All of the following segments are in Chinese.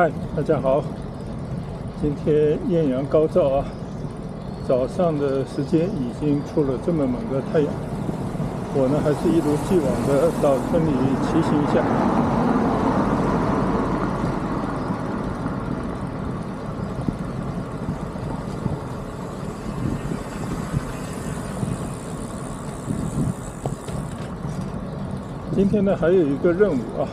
嗨，大家好！今天艳阳高照啊，早上的时间已经出了这么猛的太阳，我呢还是一如既往的到村里骑行一下。今天呢还有一个任务啊，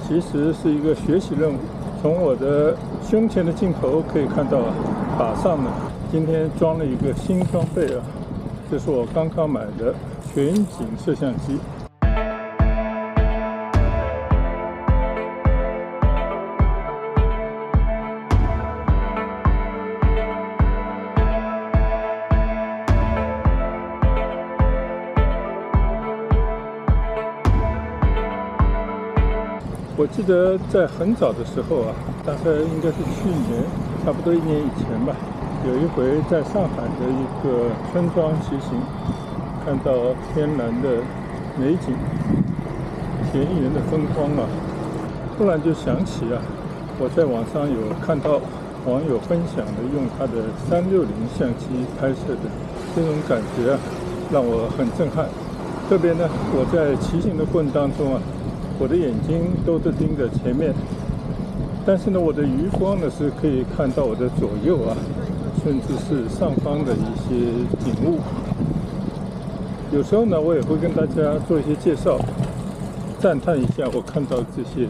其实是一个学习任务。从我的胸前的镜头可以看到啊，把上呢今天装了一个新装备啊，这是我刚刚买的全景摄像机。我记得在很早的时候啊，大概应该是去年，差不多1年以前吧，有一回在上海的一个村庄骑行，看到天然的美景，田园的风光啊，突然就想起啊，我在网上有看到网友分享的用他的360相机拍摄的，这种感觉啊，让我很震撼。特别呢，我在骑行的过程当中啊，我的眼睛都是盯着前面，但是呢，我的余光呢是可以看到我的左右啊，甚至是上方的一些景物。有时候呢，我也会跟大家做一些介绍，赞叹一下我看到这些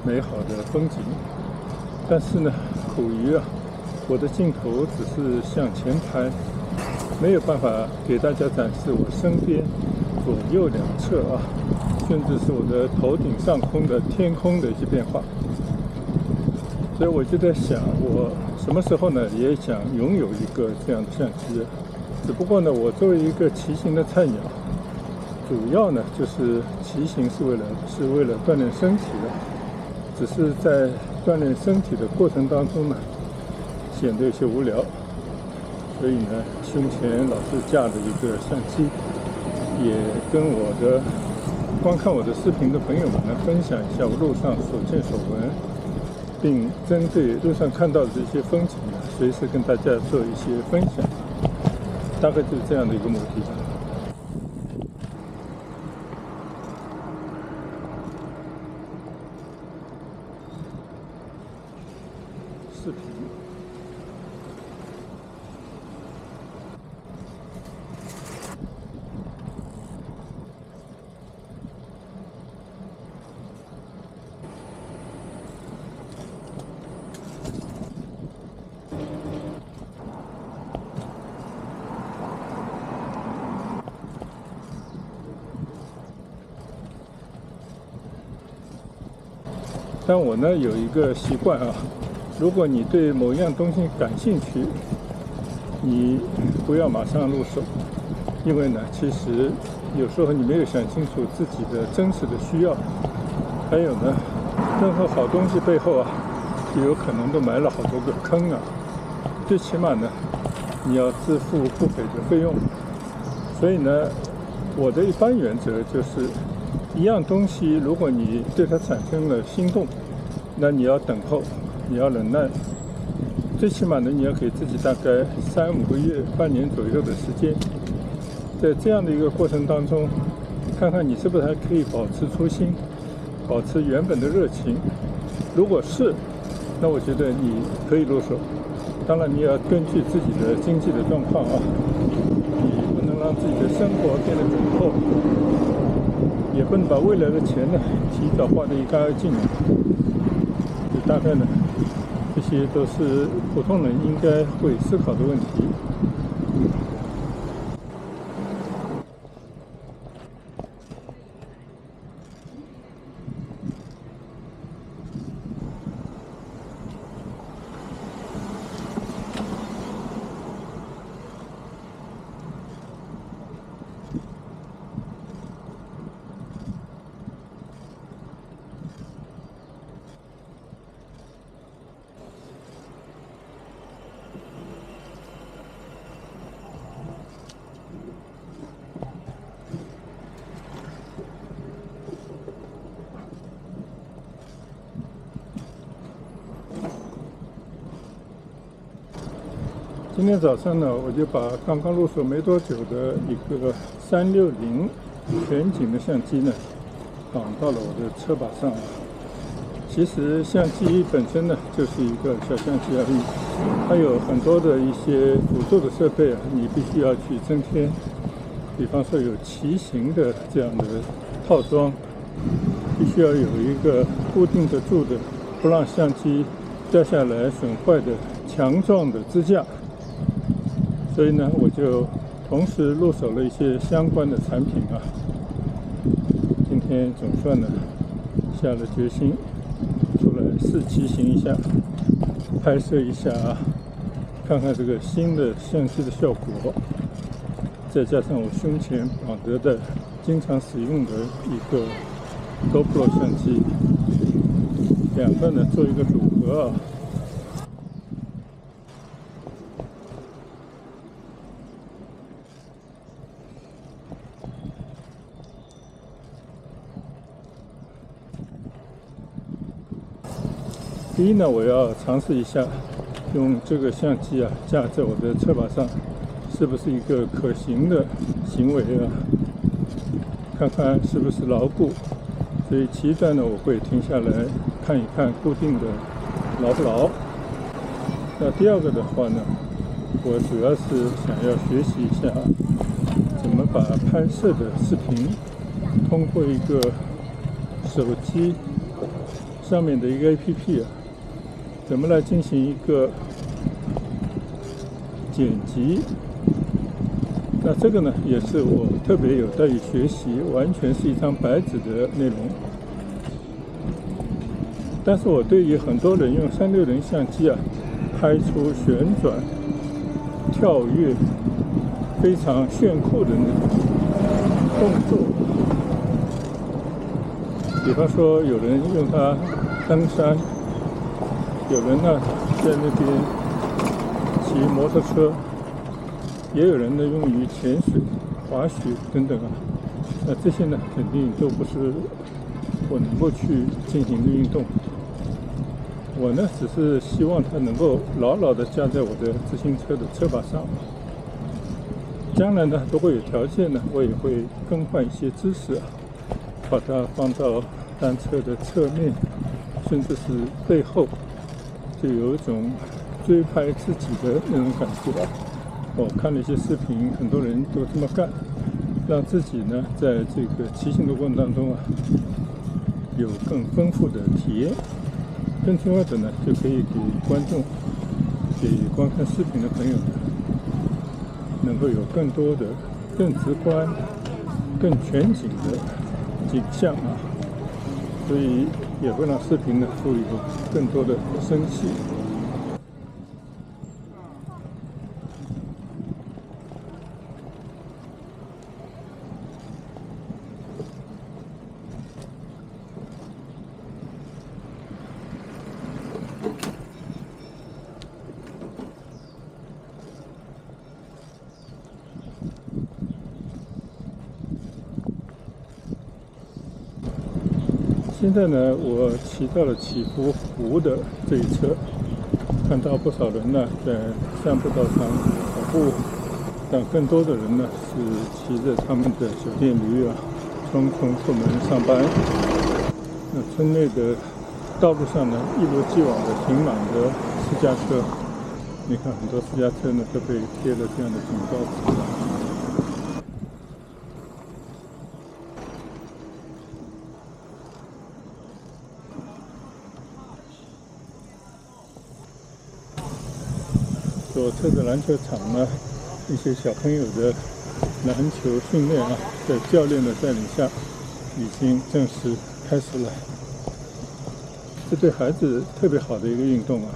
美好的风景。但是呢，苦于啊，我的镜头只是向前拍，没有办法给大家展示我身边左右两侧啊，甚至是我的头顶上空的天空的一些变化。所以我就在想，我什么时候呢也想拥有一个这样的相机。只不过呢，我作为一个骑行的菜鸟，主要呢就是骑行是为了锻炼身体的，只是在锻炼身体的过程当中呢，显得有些无聊，所以呢，胸前老是架着一个相机，也跟我的观看我的视频的朋友们呢分享一下我路上所见所闻，并针对路上看到的这些风景呢，随时跟大家做一些分享，大概就是这样的一个目的吧。视频。但我呢有一个习惯啊，如果你对某一样东西感兴趣，你不要马上入手，因为呢，其实有时候你没有想清楚自己的真实的需要，还有呢，任何好东西背后啊，也有可能都埋了好多个坑啊。最起码呢，你要支付不菲的费用。所以呢，我的一般原则就是，一样东西，如果你对它产生了心动，那你要等候，你要忍耐，最起码呢，你要给自己大概3、5个月、半年左右的时间，在这样的一个过程当中，看看你是不是还可以保持初心，保持原本的热情。如果是，那我觉得你可以入手。当然，你也要根据自己的经济的状况啊，你不能让自己的生活变得紧迫，也不能把未来的钱呢提早花得一干二净啊。这大概呢，这些都是普通人应该会思考的问题。今天早上呢，我就把刚刚入手没多久的一个360全景的相机呢，绑到了我的车把上。其实相机本身呢，就是一个小相机而已，它有很多的一些辅助的设备啊，你必须要去增添。比方说有骑行的这样的套装，必须要有一个固定得住的，不让相机掉下来损坏的强壮的支架。所以呢，我就同时入手了一些相关的产品啊。今天总算呢下了决心，出来试骑行一下，拍摄一下啊，看看这个新的相机的效果。再加上我胸前绑得的经常使用的一个 GoPro 相机，两个呢做一个组合啊。第一呢，我要尝试一下用这个相机啊架在我的车把上，是不是一个可行的行为啊？看看是不是牢固。所以其一段呢，我会停下来看一看固定的牢不牢。那第二个的话呢，我主要是想要学习一下怎么把拍摄的视频通过一个手机上面的一个 APP 啊，怎么来进行一个剪辑。那这个呢，也是我特别有待于学习，完全是一张白纸的内容。但是我对于很多人用360相机啊，拍出旋转、跳跃、非常炫酷的那种动作，比方说有人用它登山，有人呢在那边骑摩托车，也有人呢用于潜水、滑雪等等啊。那这些呢，肯定都不是我能够去进行的运动。我呢，只是希望它能够牢牢地架在我的自行车的车把上。将来呢，如果有条件呢，我也会更换一些姿势啊，把它放到单车的侧面，甚至是背后，就有一种追拍自己的那种感觉啊。我看了一些视频，很多人都这么干，让自己呢在这个骑行的过程当中啊，有更丰富的体验。更另外的呢，就可以给观众、给观看视频的朋友呢，能够有更多的、更直观、更全景的景象啊，所以也会让视频呢赋予更多的生气。现在呢，我骑到了祈福湖的这一侧，看到不少人呢在散步道上跑步，但更多的人呢是骑着他们的小电驴啊，匆匆出门上班。那村内的道路上呢，一如既往的停满了私家车。你看，很多私家车呢都被贴了这样的警告词。左侧的篮球场呢，一些小朋友的篮球训练啊，在教练的带领下，已经正式开始了。这对孩子特别好的一个运动啊！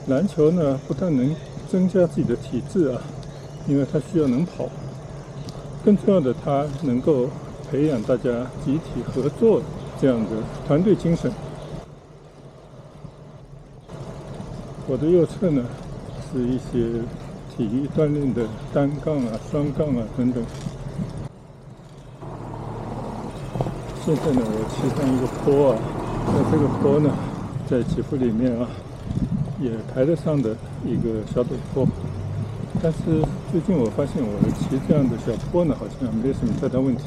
篮球呢，不但能增加自己的体质啊，因为它需要能跑，更重要的，它能够培养大家集体合作这样的团队精神。我的右侧呢，是一些体育锻炼的单杠啊、双杠啊等等。现在呢，我骑上一个坡啊，那这个坡呢，在祈福里面啊，也排得上的一个小陡坡。但是最近我发现我骑这样的小坡呢，好像没什么太大问题。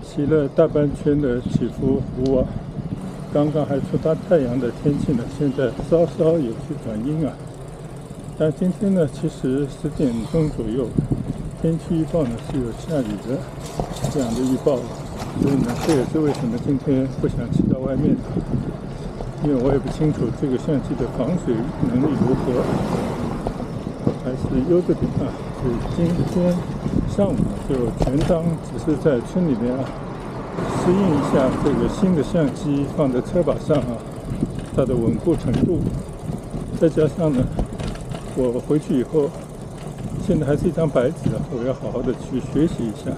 骑了大半圈的起伏湖啊，刚刚还出大太阳的天气呢，现在稍稍有些转阴啊。但今天呢，其实10点钟左右，天气预报呢是有下雨的这样的预报，所以呢，这也是为什么今天不想骑到外面，因为我也不清楚这个相机的防水能力如何，还是悠着点啊。所以今天上午就全当只是在村里面啊，适应一下这个新的相机放在车把上啊，它的稳固程度，再加上呢，我回去以后，现在还是一张白纸啊，我要好好的去学习一下，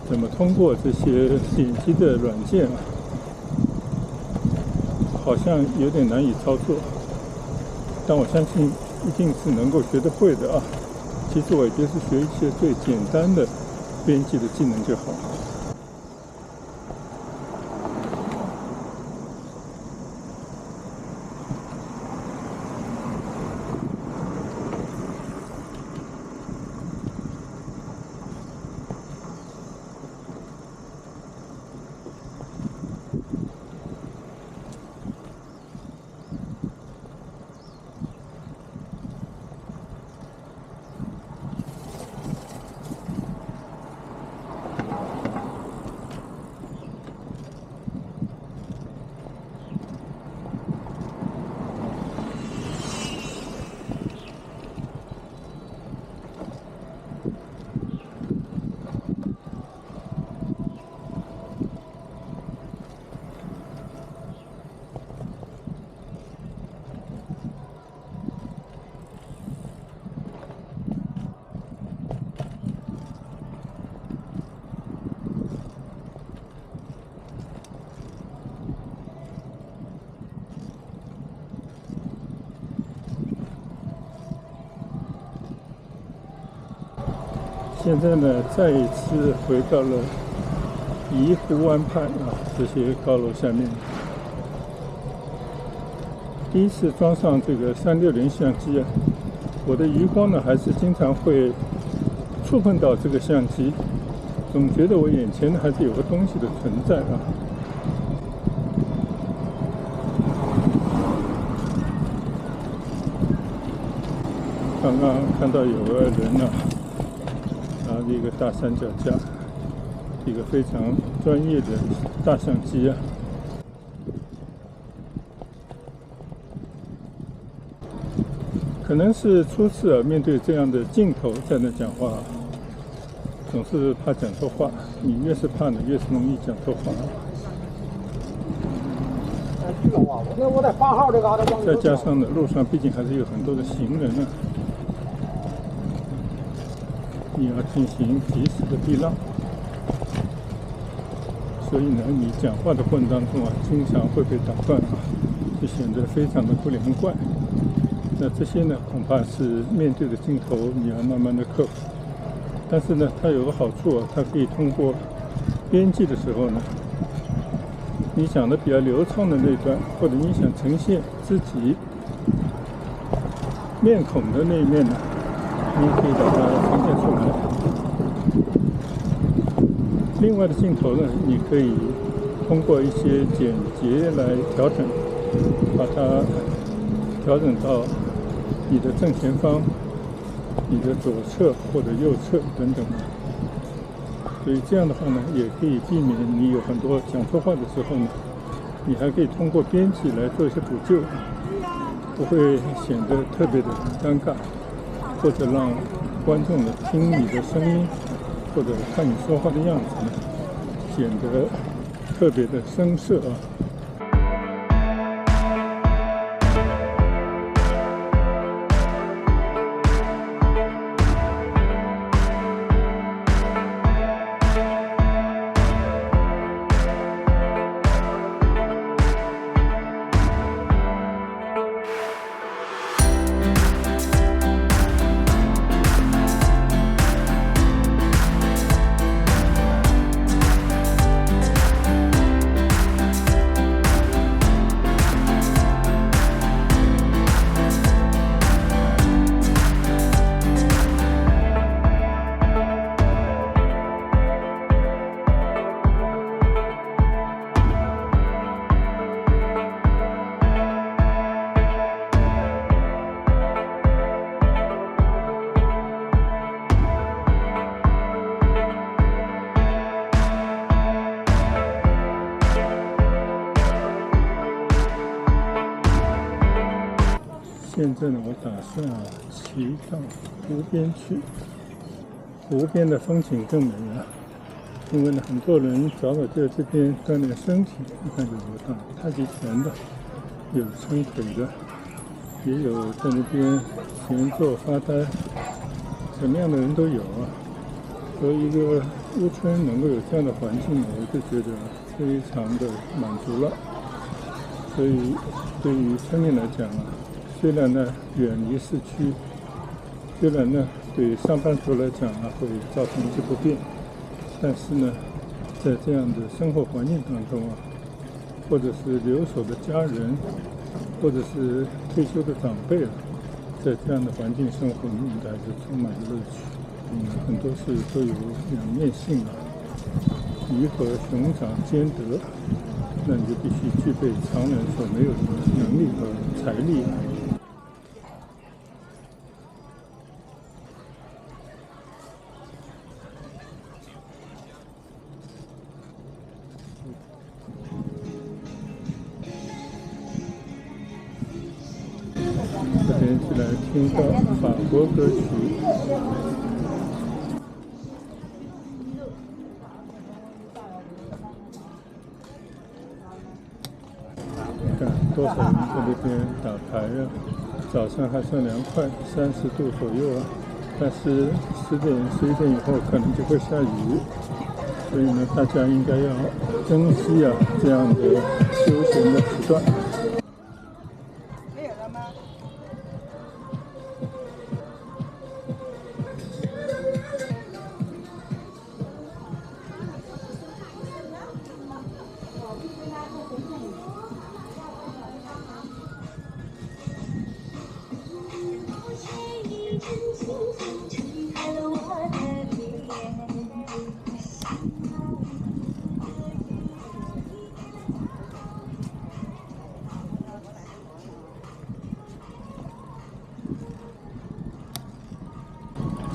怎么通过这些点击的软件啊，好像有点难以操作，但我相信一定是能够学得会的啊。其实我也就是学一些最简单的编辑的技能就好。现在呢，再一次回到了怡湖湾畔啊，这些高楼下面。第一次装上这个360相机啊，我的余光呢还是经常会触碰到这个相机，总觉得我眼前还是有个东西的存在啊。刚刚看到有个人啊，拿着一个大三脚架，一个非常专业的大相机啊。可能是初次面对这样的镜头在那讲话，总是怕讲错话。你越是怕呢，越是容易讲错话。再加上呢，路上毕竟还是有很多的行人啊，你要进行及时的避让，所以呢，你讲话的过程当中啊，经常会被打断啊，就显得非常的不连贯。那这些呢，恐怕是面对的镜头，你要慢慢的克服。但是呢，它有个好处啊，它可以通过编辑的时候呢，你讲的比较流畅的那段，或者你想呈现自己面孔的那一面呢，你可以把它呈现出来。另外的镜头呢，你可以通过一些剪接来调整，把它调整到你的正前方你的左侧或者右侧等等。所以这样的话呢，也可以避免你有很多讲错话的时候呢，你还可以通过编辑来做一些补救，不会显得特别的尴尬，或者让观众呢听你的声音或者看你说话的样子呢，显得特别的生涩啊。现在呢，我打算骑到湖边去。湖边的风景更美啊，因为呢，很多人早早就在这边锻炼身体。你看有打太极拳的，有撑腿的，也有在那边闲坐发呆，什么样的人都有啊。所以一个乌村能够有这样的环境，我就觉得非常的满足了。所以对于村民来讲啊，虽然呢远离市区，虽然呢对上班族来讲啊会造成一些不便，但是呢，在这样的生活环境当中啊，或者是留守的家人，或者是退休的长辈啊，在这样的环境生活，应该是充满乐趣。很多事都有两面性啊，鱼和熊掌兼得，那你就必须具备常人所没有的能力和财力啊。这边起来听到法国歌曲。看多少人在那边打牌啊！早上还算凉快，30度左右啊，但是10点、11点以后可能就会下雨，所以呢，大家应该要珍惜啊这样的休闲的时段。没有了吗？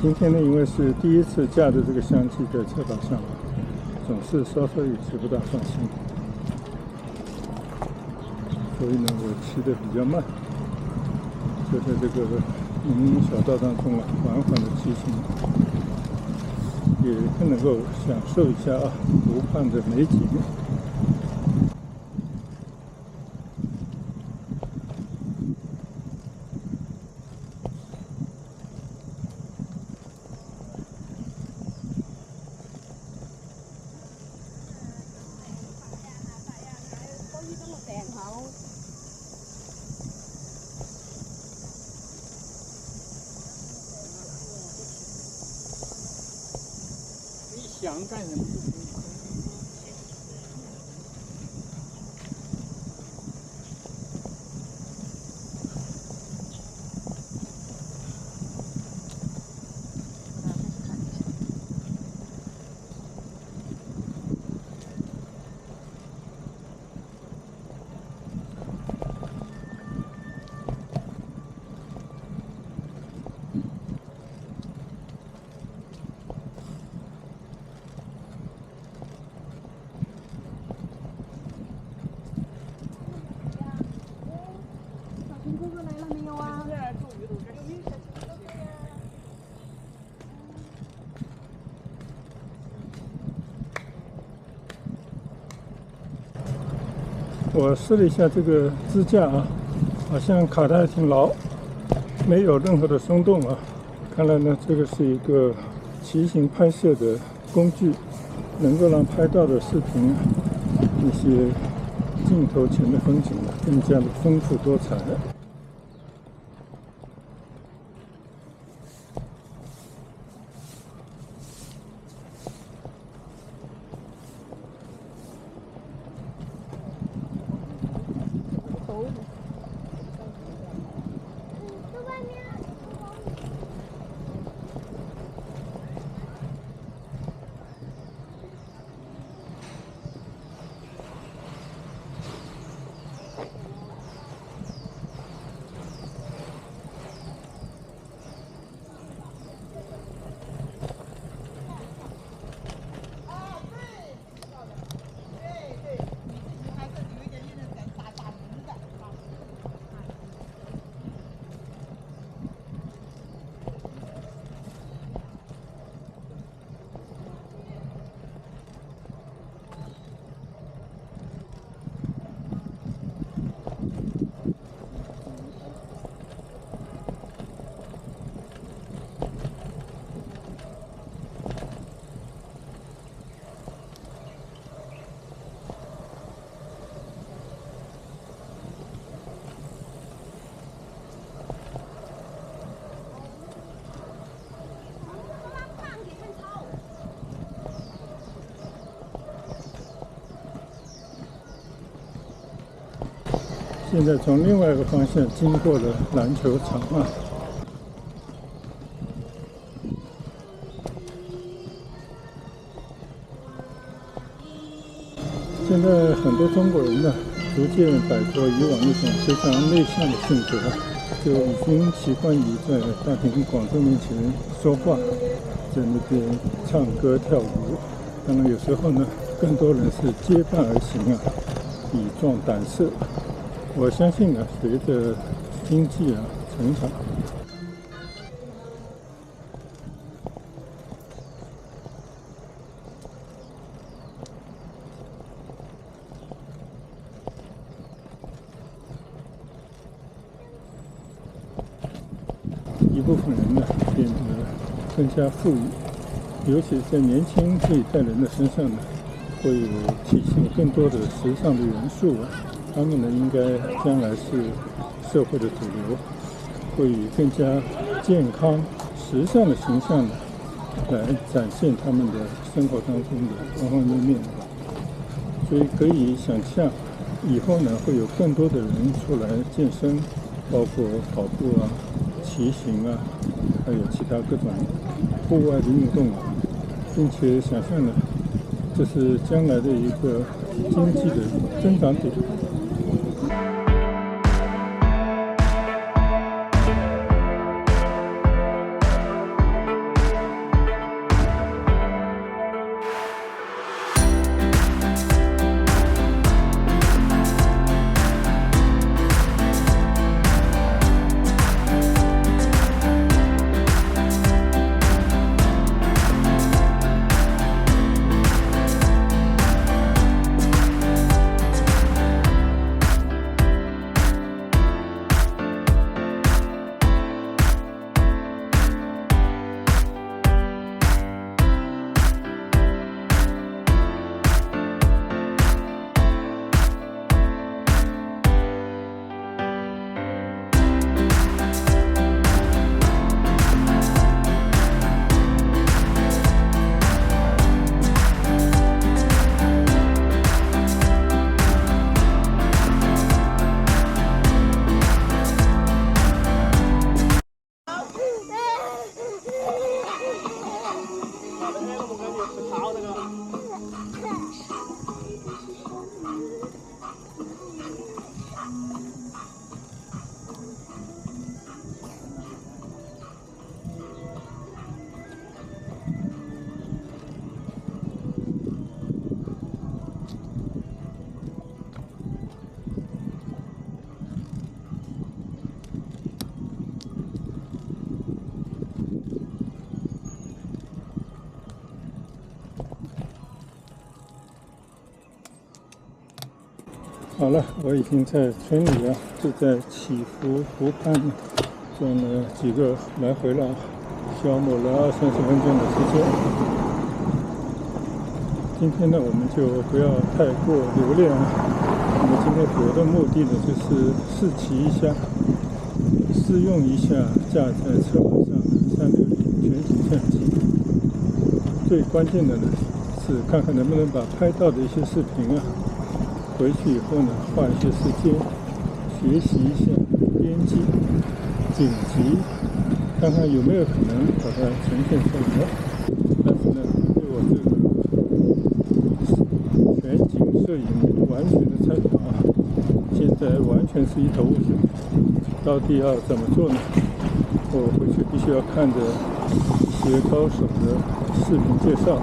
今天呢，因为是第一次驾着这个相机在车道上，总是稍稍有些不大放心，所以呢，我骑得比较慢，就在这个小道当中啊，缓缓的骑行，也更能够享受一下啊湖畔的美景。想干什么？我试了一下这个支架啊，好像卡得还挺牢，没有任何的松动啊。看来呢，这个是一个骑行拍摄的工具，能够让拍到的视频一些镜头前的风景更加的丰富多彩。现在从另外一个方向经过了篮球场啊。现在很多中国人呢，逐渐摆脱以往那种非常内向的性格，就已经习惯于在大庭广众面前说话，在那边唱歌跳舞。当然有时候呢，更多人是结伴而行啊，以壮胆色。我相信呢，随着经济成长，一部分人呢变得更加富裕，尤其在年轻这一代人的身上呢，会有体现更多的时尚的元素啊。他们呢，应该将来是社会的主流，会以更加健康、时尚的形象呢，来展现他们的生活当中的方方面面。所以可以想象，以后呢，会有更多的人出来健身，包括跑步啊、骑行啊，还有其他各种户外的运动啊，并且想象呢，这是将来的一个经济的增长点。好了，我已经在村里啊，就在祈福湖畔转了几个来回了，消磨了20-30分钟的时间。今天呢，我们就不要太过留恋了。我们今天主要的目的呢，就是试骑一下，试用一下架在车板上的360全景相机。最关键的呢，是看看能不能把拍到的一些视频啊，回去以后呢，花一些时间学习一下编辑、剪辑，看看有没有可能把它呈现出来。但是呢，对我这个全景摄影完全的参考啊，现在完全是一头雾水。到底要怎么做呢？我回去必须要看着一些高手的视频介绍，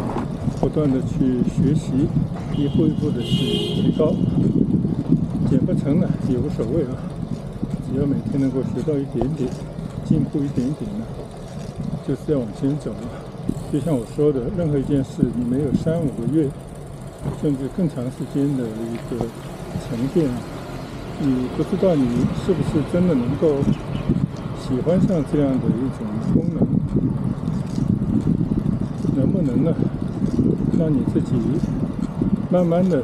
不断的去学习，一步一步的去提高。剪不成呢也无所谓啊，只要每天能够学到一点点，进步一点点呢，就是要往前走了。就像我说的，任何一件事，你没有3-5个月，甚至更长时间的一个沉淀，你不知道你是不是真的能够喜欢上这样的一种功能，能不能呢，让你自己慢慢的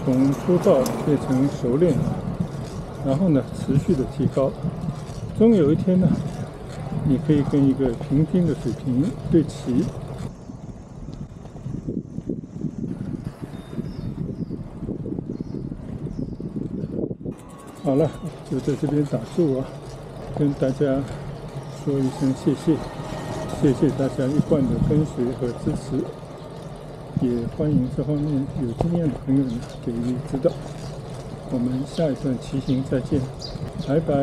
从粗糙变成熟练，然后呢，持续的提高，终有一天呢，你可以跟一个平均的水平对齐。好了，就在这边打住啊，跟大家说一声谢谢，谢谢大家一贯的跟随和支持。也欢迎这方面有经验的朋友呢给予指导。我们下一段骑行再见，拜拜。